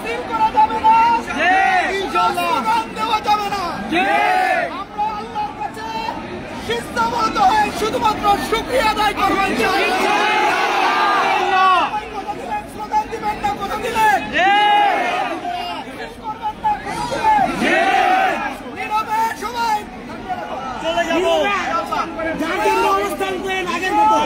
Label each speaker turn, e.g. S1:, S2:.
S1: বাতিল করা যাবে না, স্লোগান দেওয়া যাবে না। আমরা আল্লাহর কাছে সিদ্ধান্ত হয়ে শুধুমাত্র শুকরিয়া আদায় করবো। স্লোগান দিবেন না, কথা দিলেন নীরবে সবাই চলে যাবো। আগের মতো